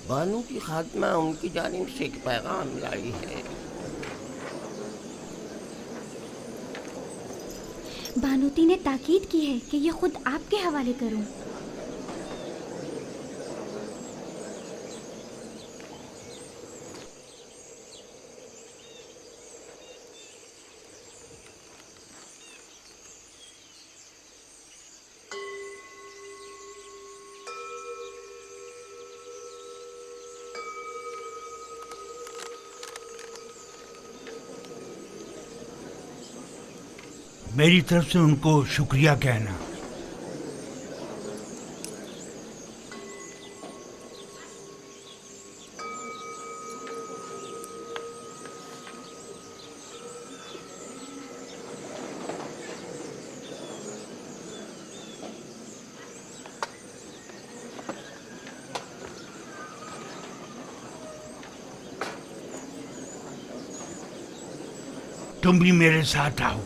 بانو کی خاتمہ ان کی جانب سے ایک پیغام لائی ہے۔ بانوتی نے تاکید کی ہے کہ یہ خود آپ کے حوالے کروں۔ میری طرف سے ان کو شکریہ کہنا۔ تم بھی میرے ساتھ آؤ۔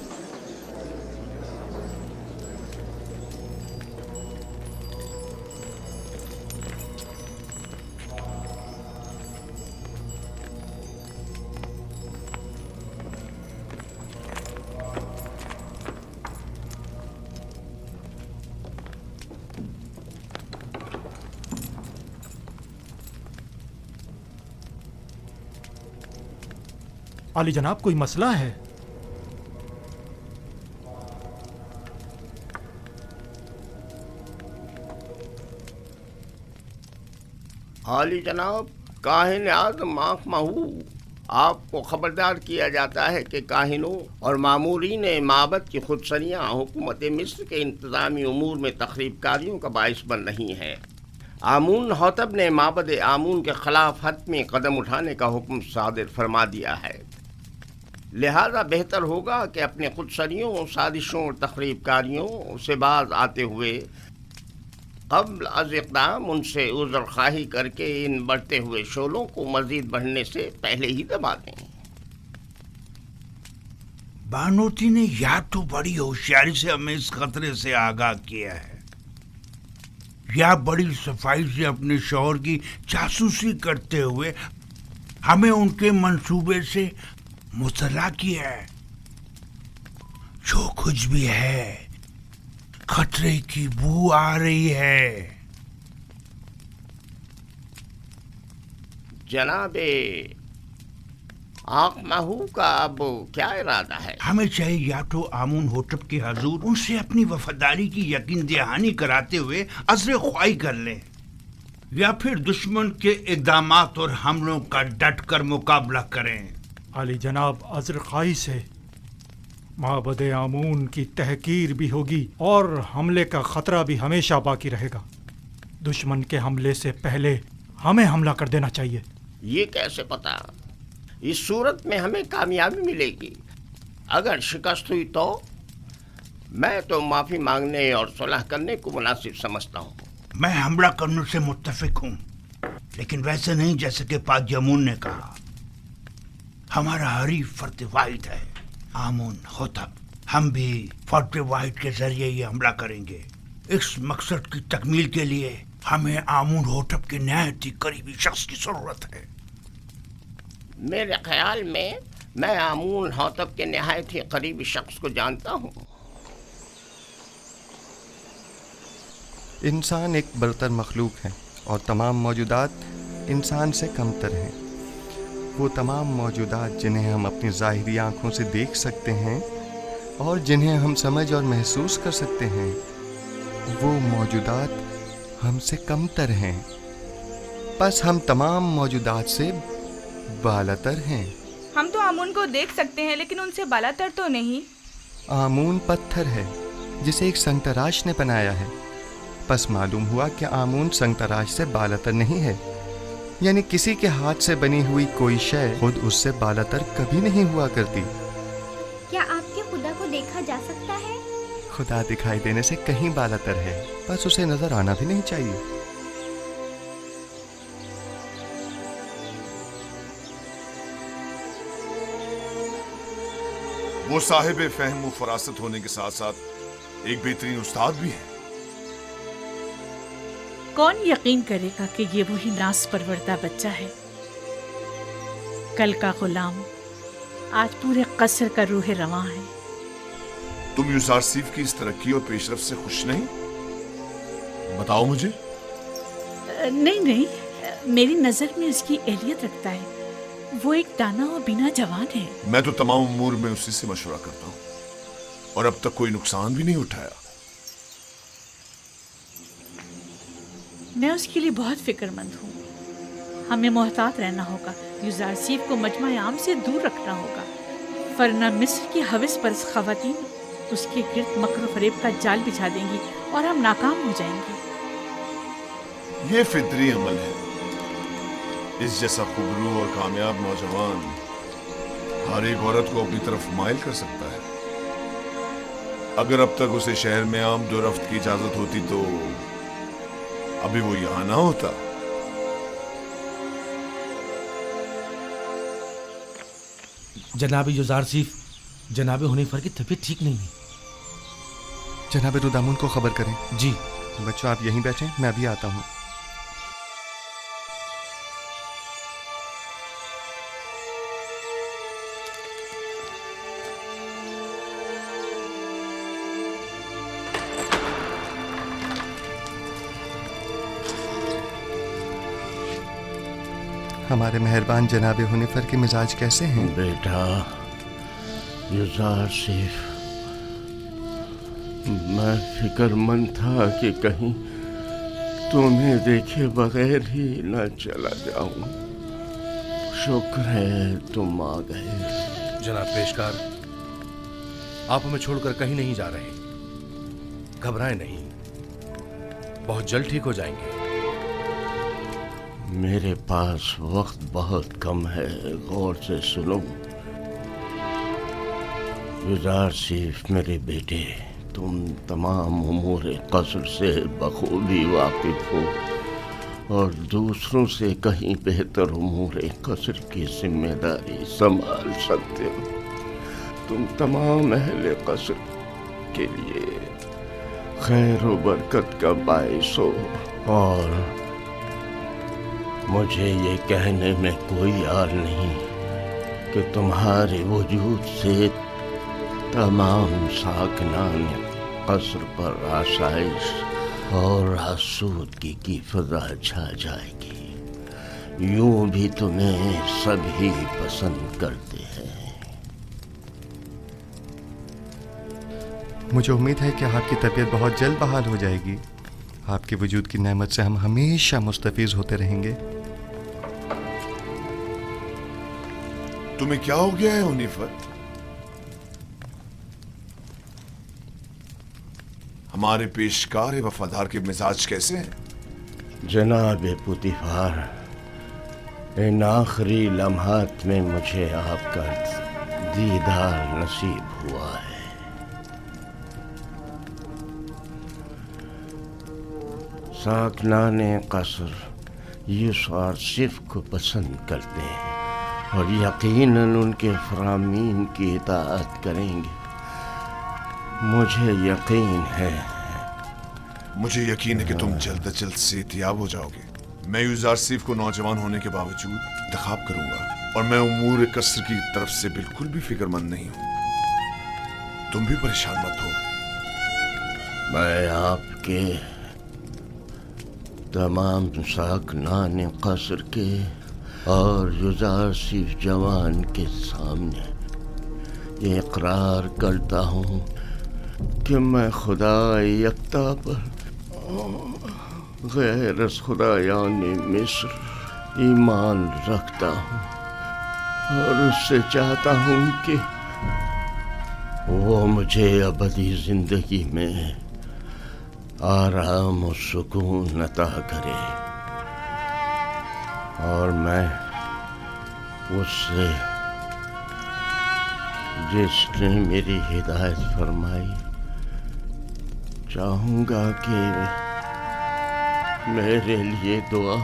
عالی جناب کوئی مسئلہ ہے؟ عالی جناب، کاہن اعظم آنکھ مہو، آپ کو خبردار کیا جاتا ہے کہ کاہنوں اور مامورین معبد کی خودسریاں حکومت مصر کے انتظامی امور میں تخریب کاریوں کا باعث بن رہی ہیں۔ آمون حتب نے معبد آمون کے خلاف حتمی قدم اٹھانے کا حکم صادر فرما دیا ہے، لہذا بہتر ہوگا کہ اپنے خودسریوں، سازشوں اور تخریب کاریوں سے باز آتے ہوئے قبل از اقدام ان سے عذر خواہی کر کے ان بڑھتے ہوئے شعلوں کو مزید بڑھنے سے پہلے ہی دبا دیں۔ بانوتی نے یا تو بڑی ہوشیاری سے ہمیں اس خطرے سے آگاہ کیا ہے، یا بڑی صفائی سے اپنے شوہر کی جاسوسی کرتے ہوئے ہمیں ان کے منصوبے سے مطلع کیا ہے۔ جو کچھ بھی ہے، خطرے کی بو آ رہی ہے۔ جناب آنکھ مہو کا اب کیا ارادہ ہے؟ ہمیں چاہیے یا تو آمون ہوٹب کے حضور ان سے اپنی وفاداری کی یقین دہانی کراتے ہوئے عذر خواہی کر لیں، یا پھر دشمن کے اقدامات اور حملوں کا ڈٹ کر مقابلہ کریں۔ عالی جناب، عذر خواہی سے معبد آمون کی تحقیر بھی ہوگی اور حملے کا خطرہ بھی ہمیشہ باقی رہے گا۔ دشمن کے حملے سے پہلے ہمیں حملہ کر دینا چاہیے۔ یہ کیسے پتا؟ اس صورت میں ہمیں کامیابی ملے گی۔ اگر شکست ہوئی تو میں تو معافی مانگنے اور صلح کرنے کو مناسب سمجھتا ہوں۔ میں حملہ کرنے سے متفق ہوں، لیکن ویسے نہیں جیسے کہ پاک جمون نے کہا۔ ہمارا حریف فرد واحد ہے آمون ہوتب، ہم بھی فرد واحد کے ذریعے یہ حملہ کریں گے۔ اس مقصد کی تکمیل کے لیے ہمیں آمون ہوتب کے نہایت ہی قریبی شخص کی ضرورت ہے۔ میرے خیال میں آمون حتب کے نہایت ہی قریبی شخص کو جانتا ہوں۔ انسان ایک برتر مخلوق ہے اور تمام موجودات انسان سے کمتر ہیں۔ وہ تمام موجودات جنہیں ہم اپنی ظاہری آنکھوں سے دیکھ سکتے ہیں اور جنہیں ہم سمجھ اور محسوس کر سکتے ہیں، وہ موجودات ہم سے کمتر ہیں، بس ہم تمام موجودات سے بالاتر ہیں۔ ہم تو آمون کو دیکھ سکتے ہیں لیکن ان سے بالاتر تو نہیں۔ آمون پتھر ہے جسے ایک سنگ تراش نے بنایا ہے، پس معلوم ہوا کہ آمون سنگ تراش سے بالاتر نہیں ہے، یعنی کسی کے ہاتھ سے بنی ہوئی کوئی شے خود اس سے بالاتر کبھی نہیں ہوا کرتی۔ کیا آپ کے خدا کو دیکھا جا سکتا ہے؟ خدا دکھائی دینے سے کہیں بالاتر ہے، بس اسے نظر آنا بھی نہیں چاہیے۔ وہ صاحب فہم و فراست ہونے کے ساتھ ساتھ ایک بہترین استاد بھی ہے۔ कौन यकीन करेगा कि ये वही नास परवरदा बच्चा है। कल का गुलाम आज पूरे कसर का रूह रवां है। तुम यूजारसीफ की इस तरक्की और पेशरफ से खुश नहीं? बताओ मुझे। नहीं नहीं, मेरी नजर में इसकी एहलियत रखता है। वो एक दाना और बिना जवान है। मैं तो तमाम उमूर में उसी से मशवरा करता हूँ और अब तक कोई नुकसान भी नहीं उठाया। मैं उसके लिए बहुत फिक्रमंद हूँ। हमें मोहतात रहना होगा। यूजारसीफ को मजमा आम से दूर रखना होगा, वरना मिस्र की हविस परस्त खवातीन उसके गिर्द मकर फरेब का जाल बिछा देंगी और हम नाकाम हो जाएंगे। ये फितरी अमल है। इस जैसा खुबरू और कामयाब नौजवान हर एक औरत को अपनी तरफ माइल कर सकता है। अगर अब तक उसे शहर में आमदोरफ्त की इजाजत होती तो अभी वो यहां ना होता। जनाब यूजारसीफ, जनाब हुनैफर की तबीयत ठीक नहीं है। जनाब रुदामुन को खबर करें। जी। बच्चों आप यहीं बैठें, मैं अभी आता हूँ। हमारे मेहरबान जनाब हुनैफर के मिजाज कैसे हैं? बेटा यूजारसीफ, मैं फिक्रमंद था कि कहीं तुम्हें देखे बगैर ही न चला जाऊं। शुक्र है तुम आ गए। जनाब पेशकार, आप हमें छोड़कर कहीं नहीं जा रहे। घबराएं नहीं, बहुत जल्द ठीक हो जाएंगे। मेरे पास वक्त बहुत कम है, गौर से सुनो। यूजारसीफ मेरे बेटे, तुम तमाम उमूर कसर से बखूबी वाकिफ हो और दूसरों से कहीं बेहतर उमूर कसर की जिम्मेदारी संभाल सकते हो। तुम तमाम अहले कसर के लिए खैर व बरकत का बाइस हो और मुझे ये कहने में कोई यार नहीं कि तुम्हारे वजूद से तमाम साकनान कसर पर आसाइश और आसूदगी की फिजा छा जाएगी। यूं भी तुम्हें सभी पसंद करते हैं। मुझे उम्मीद है कि आपकी तबीयत बहुत जल्द बहाल हो जाएगी। आपके वजूद की नेमत से हम हमेशा मुस्तफीज होते रहेंगे। तुम्हें क्या हो गया है हुनैफर? हमारे पेशकार वफादार के मिजाज कैसे हैं? जनाब पुतिफार, इन आखिरी लम्हात में मुझे आपका दीदार नसीब हुआ है। साकनान कसर यूजारसीफ को पसंद करते हैं और यकीनन उनके फरामीन की इताअत करेंगे। मुझे यकीन है कि तुम जल्द अज जल्द सेहतियाब हो जाओगे। मैं यूजारसीफ को नौजवान होने के बावजूद इंतखाब करूंगा और मैं उमूर कसर की तरफ से बिल्कुल भी फिक्रमंद नहीं हूं। तुम भी परेशान मत हो। मैं आपके तमाम साकनान कसर के और यूजारसीफ जवान के सामने ये इकरार करता हूँ कि मैं खुदा यकता पर गैर खुदायानी मिस्र ईमान रखता हूँ और उससे चाहता हूँ कि वो मुझे अबदी जिंदगी में आराम और सुकून अता करे और मैं उससे जिसने मेरी हिदायत फरमाई चाहूँगा कि मेरे लिए दुआ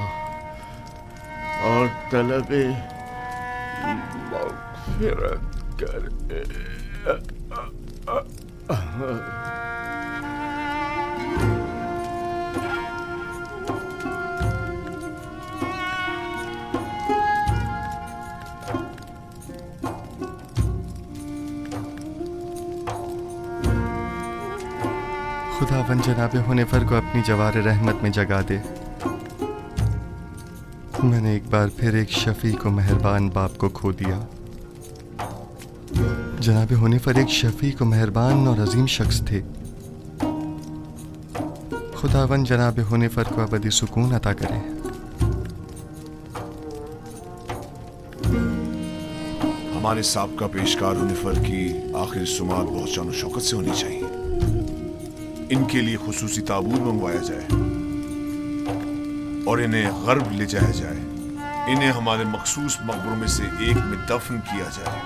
और तलबे मग़फ़िरत करे। खुदावन जनाब हुनैफर को अपनी जवार रहमत में जगा दे। मैंने एक बार फिर एक शफीक और मेहरबान बाप को खो दिया। जनाब हुनैफर एक शफीक और मेहरबान और अजीम शख्स थे। खुदावन जनाब हुनैफर को अबदी सुकून अता करे। हमारे साबका पेशकार हुनैफर की आखिरी सुमात बहुत शान और शौकत से होनी चाहिए। इनके लिए खुसूसी ताबूत मंगवाया जाए और इन्हें गर्ब ले जाया जाए। इन्हें हमारे मखसूस मकबरों में से एक में दफन किया जाए।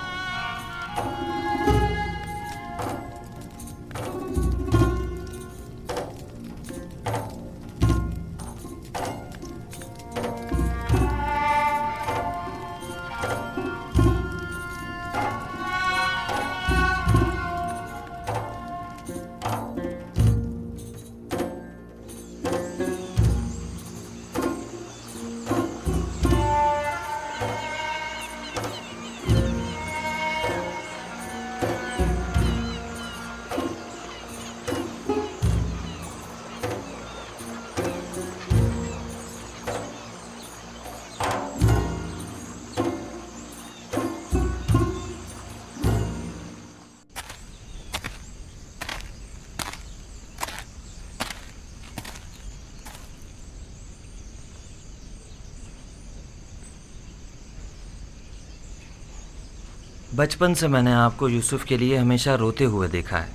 बचपन से मैंने आपको यूसुफ के लिए हमेशा रोते हुए देखा है।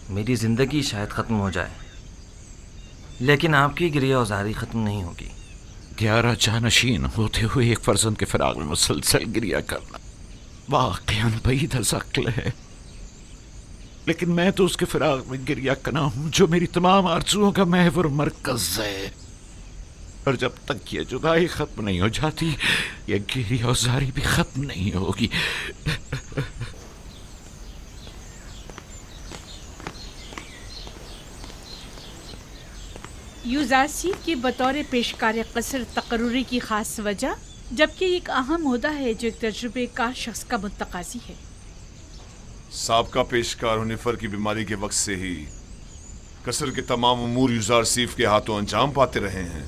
मेरी जिंदगी शायद ख़त्म हो जाए, लेकिन आपकी गिरियाज़ारी ख़त्म नहीं होगी। 11 जानशीन होते हुए एक फर्जंद के फिराक में मुसलसल गिरिया करना वाक़यान बईद अज़ अक्ल है, लेकिन मैं तो उसके फिराक में गिरिया करना हूँ जो मेरी तमाम आरज़ुओं का महवर मरकज़ है। और जब तक ये जुदाई ख़त्म नहीं हो जाती, ये गिरियाज़ारी भी ख़त्म नहीं होगी। यूज़ारसीफ की बतौर पेशकार कसर तकर्रुरी की ख़ास वजह, जबकि एक अहम ओहदा है जो एक तजुर्बेकार शख्स का मुतकाज़ी है। साबका पेशकार हुनैफर की बीमारी के वक्त से ही कसर के तमाम उमूर यूज़ारसीफ के हाथों अंजाम पाते रहे हैं।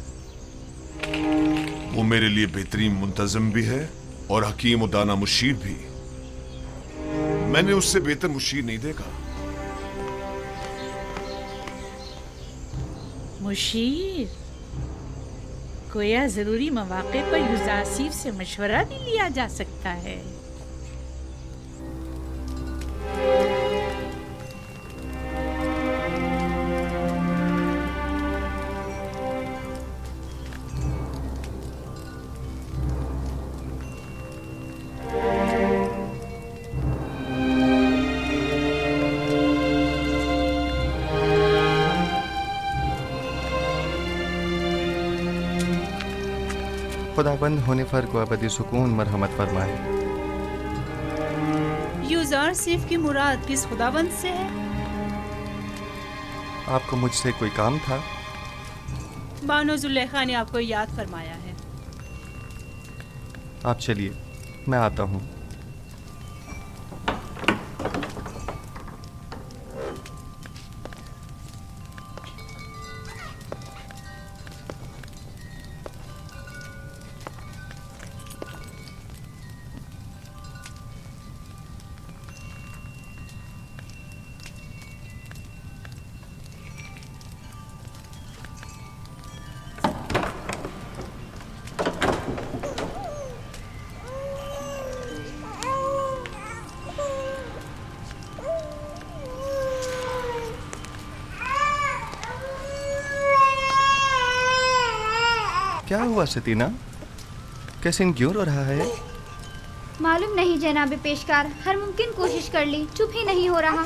वो मेरे लिए बेहतरीन मुंतज़म भी है और हकीम और दाना मुशीर भी। मैंने उससे बेहतर मुशीर नहीं देखा। मुशीर? गोया ज़रूरी मौक़े पर यूज़ारसीफ से मशवरा भी लिया जा सकता है। खुदाबंद हुनैफर को अबदी सुकून मरहमत फरमाए। यूज़ारसीफ की मुराद किस खुदाबंद से है? आपको मुझसे कोई काम था? बानो जुलेखा ने आपको याद फरमाया है। आप चलिए, मैं आता हूँ। क्या हुआ सतीना? कैसे क्यों रो रहा है? मालूम नहीं जनाब पेशकार, हर मुमकिन कोशिश कर ली, चुप ही नहीं हो रहा।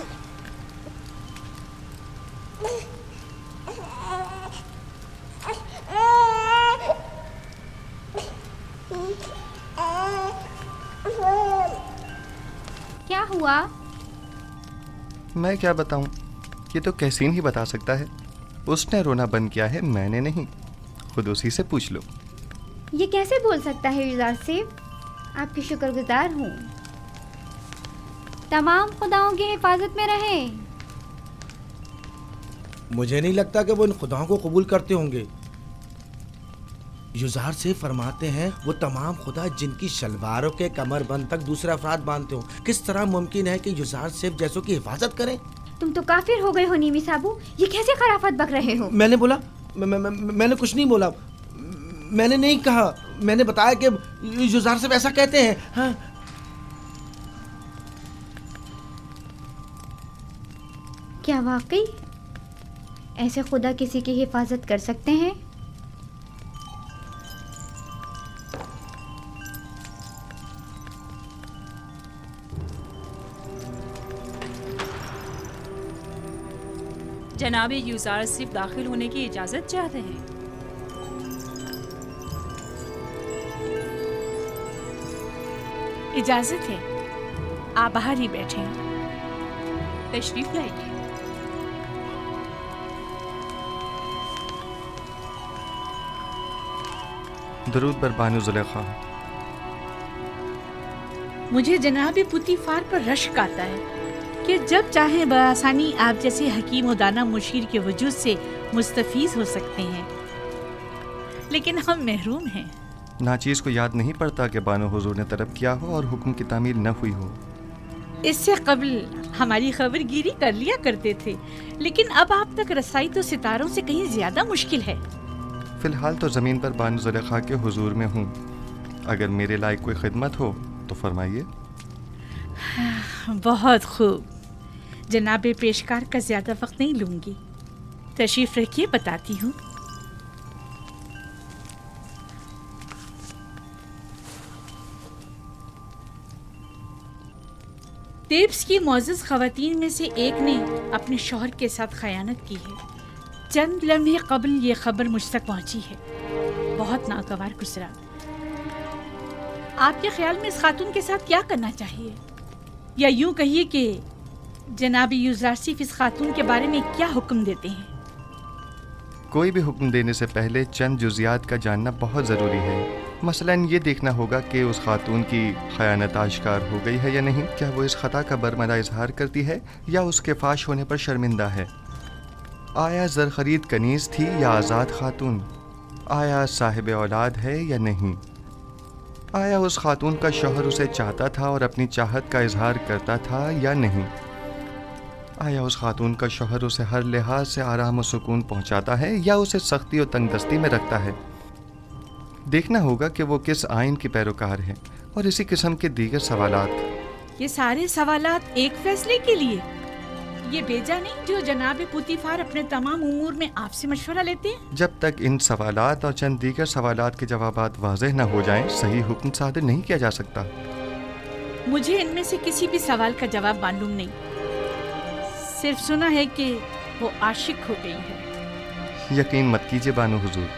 क्या हुआ? मैं क्या बताऊं? ये तो कैसीन ही बता सकता है। उसने रोना बंद किया है, मैंने नहीं। खुद उसी से पूछ लो। ये कैसे बोल सकता है यूज़ारसीफ? आपकी शुक्रगुजार हूँ। तमाम खुदाओं की हिफाजत में रहे। मुझे नहीं लगता कि वो इन खुदाओं को कबूल करते होंगे। युजार से फरमाते हैं वो तमाम खुदा जिनकी शलवारों के कमरबंद तक दूसरे अफराद बांधते हो। किस तरह मुमकिन है कि युजार सिर्फ जैसों की हिफाजत करें? तुम तो काफिर हो गए हो नीमी साबू, ये कैसे खराफत बक रहे हो? मैंने बोला मैंने कुछ नहीं बोला, मैंने नहीं कहा, मैंने बताया कि युजार सिर्फ ऐसा कहते हैं। हाँ। क्या वाकई ऐसे खुदा किसी की हिफाजत कर सकते हैं? जनाब यूजार सिर्फ दाखिल होने की इजाज़त चाहते हैं। इजाज़त है, आप बाहर ही बैठे हैं। तशरीफ लाइए। दरूद बर बानो जुलेखा। मुझे जनाब पुतीफार पर रश्क आता है कि जब चाहे बआसानी आप जैसे हकीम और दाना मुशीर के वजूद से मुस्तफीज हो सकते हैं, लेकिन हम महरूम हैं। नाचीज़ को याद नहीं पड़ता कि बानो हुजूर ने तलब किया हो और हुक्म की तामील न हुई हो। इससे कबल हमारी खबर गिरी कर लिया करते थे, लेकिन अब आप तक रसाई तो सितारों से कहीं ज्यादा मुश्किल है। फ़िलहाल तो ज़मीन पर बानो जुलेखा के हुजूर में हूँ। अगर मेरे लायक कोई खिदमत हो तो फरमाइए। बहुत खूब, जनाब पेशकार का ज़्यादा वक्त नहीं लूँगी। तशरीफ़ रखिए, बताती हूँ। तेब्स की मोअज़्ज़ज़ ख़वातीन में से एक ने अपने शौहर के साथ खयानत की है। चंद लम्हे कबल ये खबर मुझ तक पहुँची है। बहुत नागवार गुजरा। आपके ख्याल में इस खातून के साथ क्या करना चाहिए, या यूँ कहिए कि जनाब यूज़ारसीफ इस खातून के बारे में क्या हुक्म देते हैं? कोई भी हुक्म देने से पहले चंद जुज़ियात का जानना बहुत ज़रूरी है। मसलन ये देखना होगा कि उस खातून की खयानत आश्कार हो गई है या नहीं। क्या वो इस ख़ता का बरमदा इजहार करती है या उसके फाश होने पर शर्मिंदा है? आया ज़र ख़रीद कनीज़ थी या आज़ाद खातून? आया साहिब औलाद है या नहीं? आया उस खातून का शौहर उसे चाहता था और अपनी चाहत का इजहार करता था या नहीं? आया उस खातून का शौहर उसे हर लिहाज से आराम और सुकून पहुंचाता है या उसे सख्ती और तंगदस्ती में रखता है? देखना होगा कि वो किस आइन की पैरोकार है और इसी किस्म के दीगर सवालात। ये सारे सवालात एक फैसले के लिए, ये बेजा नहीं जो जनाब पुतीफार अपने तमाम उमूर में आपसे मशवरा लेते हैं। जब तक इन सवालात और चंद दीगर सवालात के जवाबात वाज़ेह न हो जाएं, सही हुक्म सादर नहीं किया जा सकता। मुझे इनमें से किसी भी सवाल का जवाब मालूम नहीं, सिर्फ सुना है कि वो आशिक हो गई है। यकीन मत कीजिए बानो हुजूर,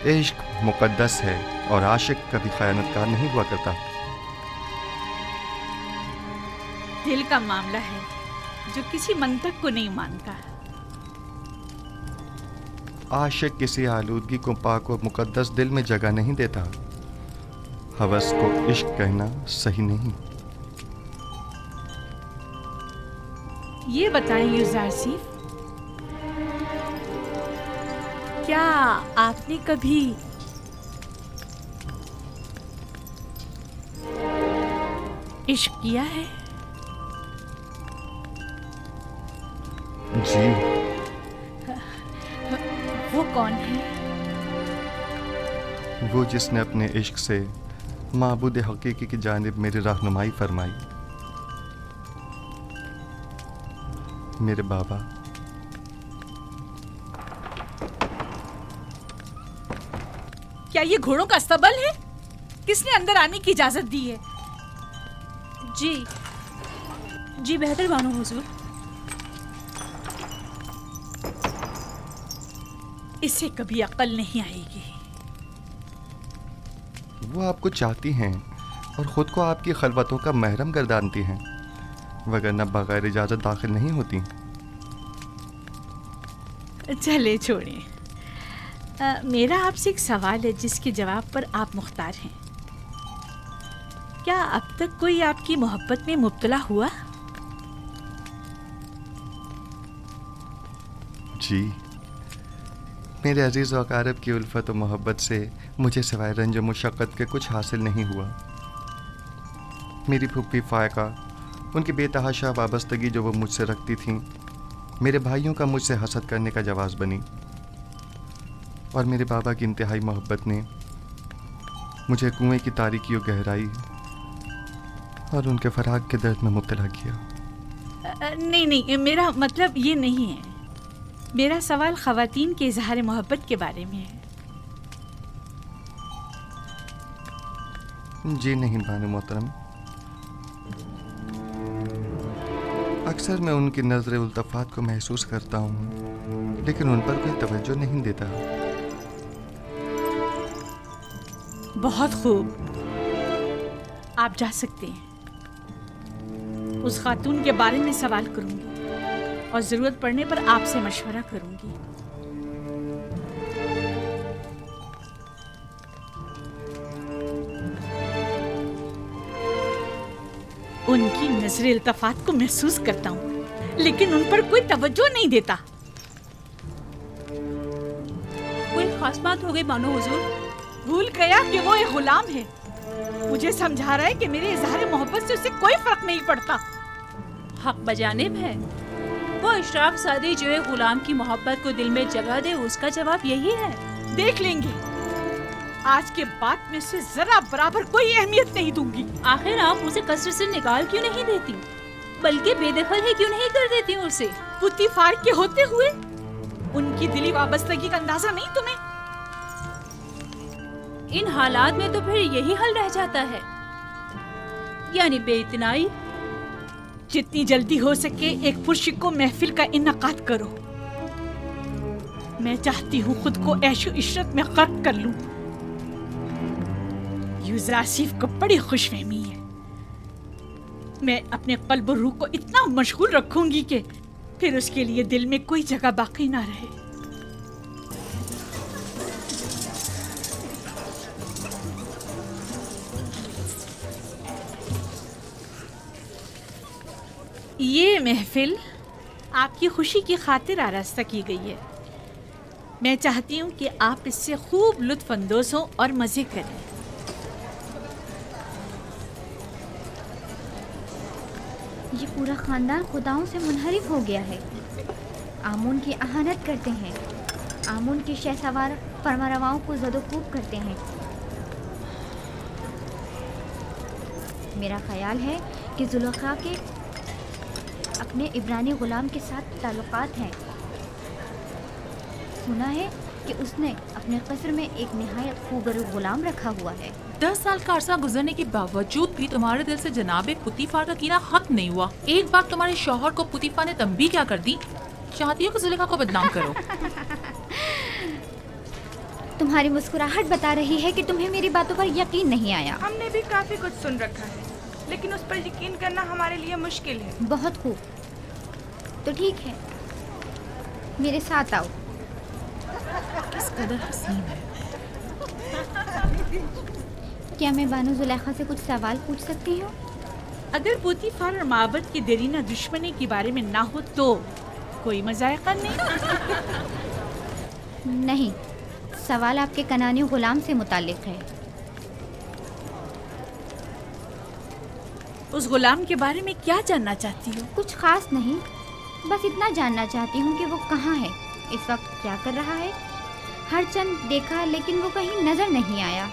इश्क मुकद्दस है और आशिक कभी खयानतकार नहीं हुआ करता। दिल का मामला है जो किसी मंतक को नहीं मानता। आशिक किसी आलूदगी को पाक और मुकद्दस दिल में जगह नहीं देता। हवस को इश्क कहना सही नहीं। ये बताएं यूज़ारसीफ, क्या आपने कभी इश्क किया है? जी। वो कौन है? वो जिसने अपने इश्क से माबूद हकीकी की जानिब मेरी रहनुमाई फरमाई। मेरे बाबा। क्या ये घोड़ों का अस्तबल है? किसने अंदर आने की इजाजत दी है? जी बेहतर बानो हुजूर। इसे कभी अक्ल नहीं आएगी। वो आपको चाहती हैं और ख़ुद को आपकी खलवतों का महरम गर्दानती हैं, वगरना बगैर इजाज़त दाखिल नहीं होती। चले छोड़िए। मेरा आपसे एक सवाल है जिसके जवाब पर आप मुख्तार हैं। کیا اب تک کوئی آپ کی محبت میں مبتلا ہوا؟ جی، میرے عزیز و اقارب کی الفت و محبت سے مجھے سوائے رنج و مشقت کے کچھ حاصل نہیں ہوا۔ میری پھپھی فائقہ، ان کی بے تحاشا وابستگی جو وہ مجھ سے رکھتی تھیں، میرے بھائیوں کا مجھ سے حسد کرنے کا جواز بنی، اور میرے بابا کی انتہائی محبت نے مجھے کنویں کی تاریکی و گہرائی اور ان کے فراق کے درد میں مبتلا کیا۔ نہیں، میرا مطلب یہ نہیں ہے۔ میرا سوال خواتین کے اظہار محبت کے بارے میں ہے۔ جی نہیں بانو محترم، اکثر میں ان کی نظر التفات کو محسوس کرتا ہوں، لیکن ان پر کوئی توجہ نہیں دیتا۔ بہت خوب، آپ جا سکتے ہیں۔ اس خاتون کے بارے میں سوال کروں گی اور ضرورت پڑنے پر آپ سے مشورہ کروں گی۔ ان کی نظر التفات کو محسوس کرتا ہوں، لیکن ان پر کوئی توجہ نہیں دیتا۔ کوئی خاص بات ہو گئی بانو حضور؟ بھول گیا کہ وہ ایک غلام ہے۔ مجھے سمجھا رہا ہے کہ میرے اظہار محبت سے اسے کوئی فرق نہیں پڑتا۔ حق بجانب ہے۔ وہ اشراف سادی جو ہے غلام کی محبت کو دل میں جگہ دے، اس کا جواب یہی ہے۔ دیکھ لیں گے، آج کے بعد میں اسے ذرا برابر کوئی اہمیت نہیں دوں گی۔ آخر آپ اسے کثرت سے نکال کیوں نہیں دیتی، بلکہ بے دخل ہی کیوں نہیں کر دیتی اسے؟ پوتیفار کے ہوتے ہوئے ان کی دلی وابستگی کا اندازہ نہیں تمہیں؟ ان حالات میں تو پھر یہی حل رہ جاتا ہے، یعنی بے اتنائی۔ جتنی جلدی ہو سکے ایک پرشکو محفل کا انعقاد کرو۔ میں چاہتی ہوں خود کو عیش و عشرت میں غرق کر لوں۔ یوزر آصف کو بڑی خوش فہمی ہے۔ میں اپنے قلب و روح کو اتنا مشغول رکھوں گی کہ پھر اس کے لیے دل میں کوئی جگہ باقی نہ رہے۔ یہ محفل آپ کی خوشی کی خاطر آراستہ کی گئی ہے۔ میں چاہتی ہوں کہ آپ اس سے خوب لطف اندوز ہوں اور مزے کریں۔ یہ پورا خاندان خداؤں سے منحرف ہو گیا ہے۔ آمون کی اہانت کرتے ہیں، آمون کے شہ سوار فرمانرواؤں کو زد و کوب کرتے ہیں۔ میرا خیال ہے کہ زلیخا کے اپنے عبرانی غلام کے ساتھ تعلقات ہیں۔ سنا ہے کہ اس نے اپنے قصر میں ایک نہایت خوبرو غلام رکھا ہوا ہے۔ 10 سال کا عرصہ گزرنے کے باوجود بھی تمہارے دل سے جناب پوتیفار کا کینہ ختم نہیں ہوا۔ ایک بار تمہارے شوہر کو پوتیفار نے تنبیہ کیا کر دی؟ چاہتی ہو کہ زلیخا کو بدنام کرو؟ تمہاری مسکراہٹ بتا رہی ہے کہ تمہیں میری باتوں پر یقین نہیں آیا۔ ہم نے بھی کافی کچھ سن رکھا ہے، لیکن اس پر یقین کرنا ہمارے لیے مشکل ہے۔ بہت خوب، تو ٹھیک ہے، میرے ساتھ آؤ۔ کس قدر حسین ہے۔ کیا میں بانو زلیخا سے کچھ سوال پوچھ سکتی ہوں؟ اگر پوتیفار اور معبد کی دیرینہ دشمنی کے بارے میں نہ ہو تو کوئی مذائقہ نہیں؟ نہیں، سوال آپ کے کنانی غلام سے متعلق ہے۔ اس غلام کے بارے میں کیا جاننا چاہتی ہو؟ کچھ خاص نہیں، بس اتنا جاننا چاہتی ہوں کہ وہ کہاں ہے، اس وقت کیا کر رہا ہے۔ ہر چند دیکھا لیکن وہ کہیں نظر نہیں آیا۔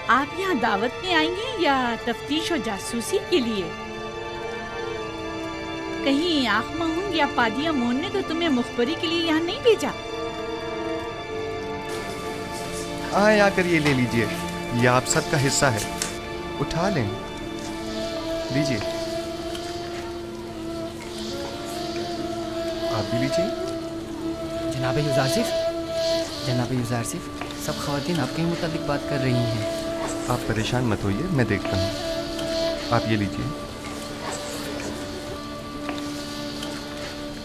آپ یہاں دعوت میں آئی ہیں یا تفتیش و جاسوسی کے لیے؟ کہیں آنکھ مہنگ یا پادیا مون نے تو تمہیں مخبری کے لیے یہاں نہیں بھیجا؟ آئے آ کر یہ لے لیجئے، یہ آپ سب کا حصہ ہے، اٹھا لیں، لیجئے، آپ بھی لیجئے۔ جناب یوزارسف، جناب یوزارسف، سب خواتین آپ کے ہی متعلق بات کر رہی ہیں۔ آپ پریشان مت ہوئیے، میں دیکھتا ہوں، آپ یہ لیجئے،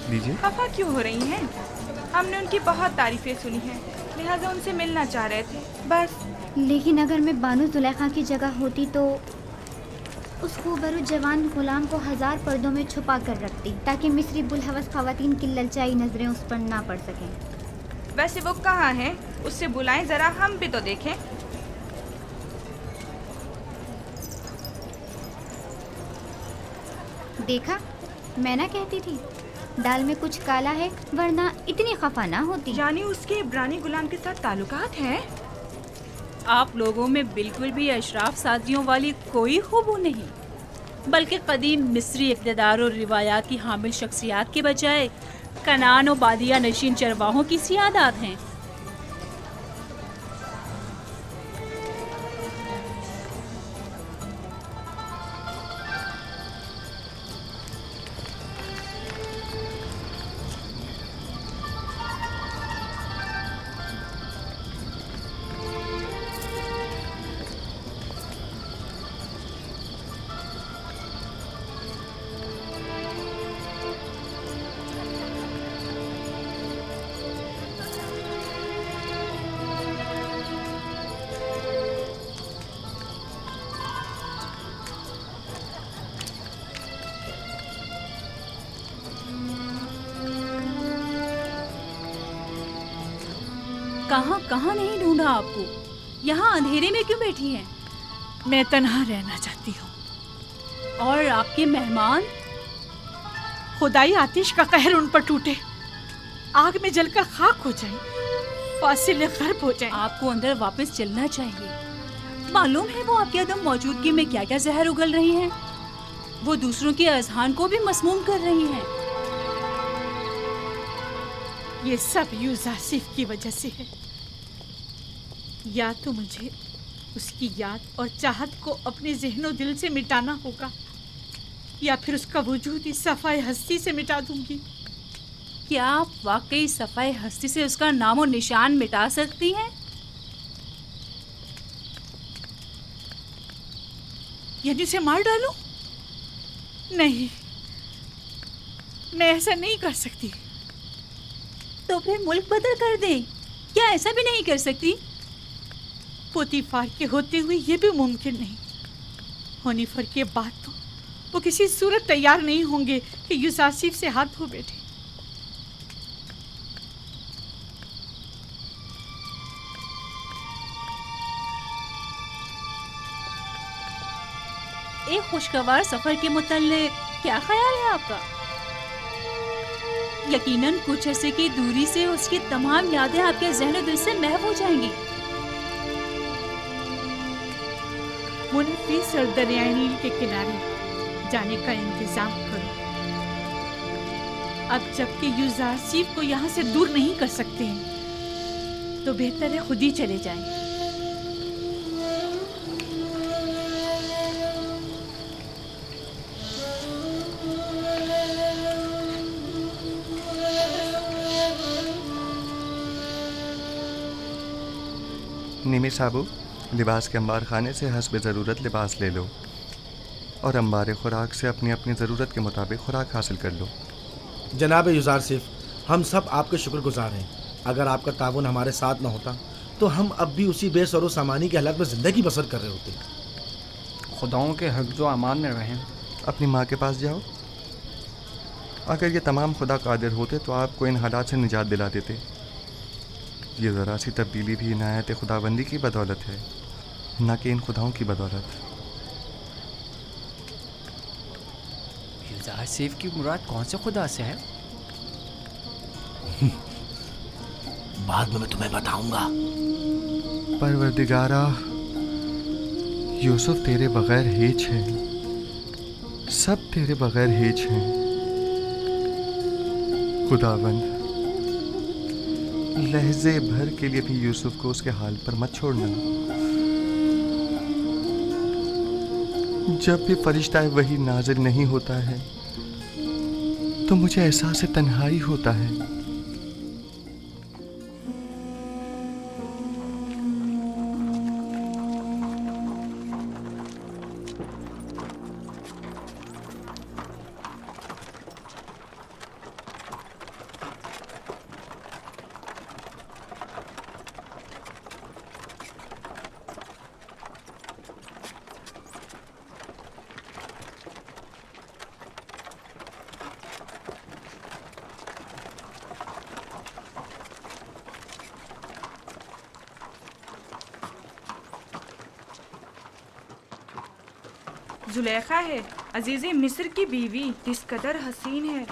لیجئے۔ خفا کیوں ہو رہی ہیں؟ ہم نے ان کی بہت تعریفیں سنی ہیں، लिहाजा उनसे मिलना चाह रहे थे, बस। लेकिन अगर मैं बानो जुलेखा की जगह होती तो उस खूबरू जवान गुलाम को 1000 पर्दों में छुपा कर रखती, ताकि मिस्री बुलहवस खवातीन की ललचाई नजरें उस पर ना पड़ सकें। वैसे वो कहाँ है? उससे बुलाएं जरा, हम भी तो देखें। देखा, मैं ना कहती थी दाल में कुछ काला है, वरना इतनी खफा ना होती। यानी उसके इब्रानी गुलाम के साथ ताल्लुकात हैं? आप लोगों में बिल्कुल भी अशराफ सादरियों वाली कोई खूबू नहीं, बल्कि कदीम मिस्री इक़्तिदार और रिवायात की हामिल शख्सियात के बजाय कनान और बादिया नशीन चरवाहों की सियादात हैं। कहाँ कहाँ नहीं ढूंढा आपको, यहाँ अंधेरे में क्यों बैठी हैं? मैं तन्हा रहना चाहती हूँ। और आपके मेहमान? खुदाई आतिश का कहर उन पर टूटे, आग में जलकर खाक हो जाए, फासिले गर्ब हो जाए। आपको अंदर वापस चलना चाहिए। मालूम है वो आपकी अदम मौजूदगी में क्या क्या जहर उगल रही हैं। वो दूसरों के अज़हान को भी मसमूम कर रही हैं। ये सब यूज़ासिफ की वजह से है। या तो मुझे उसकी याद और चाहत को अपने ज़हनो दिल से मिटाना होगा, या फिर उसका वजूद ही सफ़ाए हस्ती से मिटा दूंगी। क्या आप वाकई सफ़ाए हस्ती से उसका नामो निशान मिटा सकती हैं? यानी उसे मार डालूं? नहीं, मैं ऐसा नहीं कर सकती। तो फिर मुल्क बदल कर दें। क्या ऐसा भी नहीं कर सकती? पोतीफार के होते हुए ये भी मुमकिन नहीं। होनीफर के बाद तो वो किसी सूरत तैयार नहीं होंगे कि यूसुफ से हाथ धो बैठे। एक खुशगवार सफर के मुताल्लिक क्या ख्याल है आपका? यकीनन कुछ अरसे की दूरी से उसकी तमाम यादें आपके ज़हन दिल से महव हो जाएंगी। मुनफिस और दरियाए नील के किनारे जाने का इंतजाम करो। अब जबकि यूसुफ को यहाँ से दूर नहीं कर सकते हैं, तो बेहतर है खुद ही चले जाएं। निमी साबू, लिबास के अंबार खाने से हस्ब ज़रूरत लिबास ले लो और अंबार खुराक से अपनी अपनी ज़रूरत के मुताबिक खुराक हासिल कर लो। जनाब यूसुफ, हम सब आपके शुक्रगुजार हैं। अगर आपका ताउन हमारे साथ न होता तो हम अब भी उसी बेसरो सामानी के हालात में ज़िंदगी बसर कर रहे होते। खुदाओं के हिफ्ज़ व अमान में रहें। अपनी माँ के पास जाओ। अगर ये तमाम खुदा कादिर होते तो आपको इन हालात से निजात दिला देते। ये ज़रा सी तब्दीली भी इनायत खुदाबंदी की बदौलत है, न कि इन खुदाओं की बदौलत। यूसुफ की मुराद कौन से खुदा से है? बाद में मैं तुम्हें बताऊंगा। परवरदिगारा, यूसुफ तेरे बगैर हेच है, सब तेरे बगैर हेच हैं। खुदाबंद, लहजे भर के लिए भी यूसुफ को उसके हाल पर मत छोड़ना। जब भी फरिश्ता वही नाज़िल नहीं होता है तो मुझे एहसास तन्हाई होता है। जुलेखा है, अजीज़े मिस्र की बीवी, किस कदर हसीन है।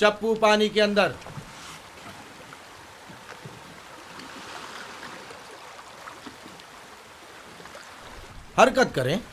चप्पू पानी के अंदर। हरकत करें।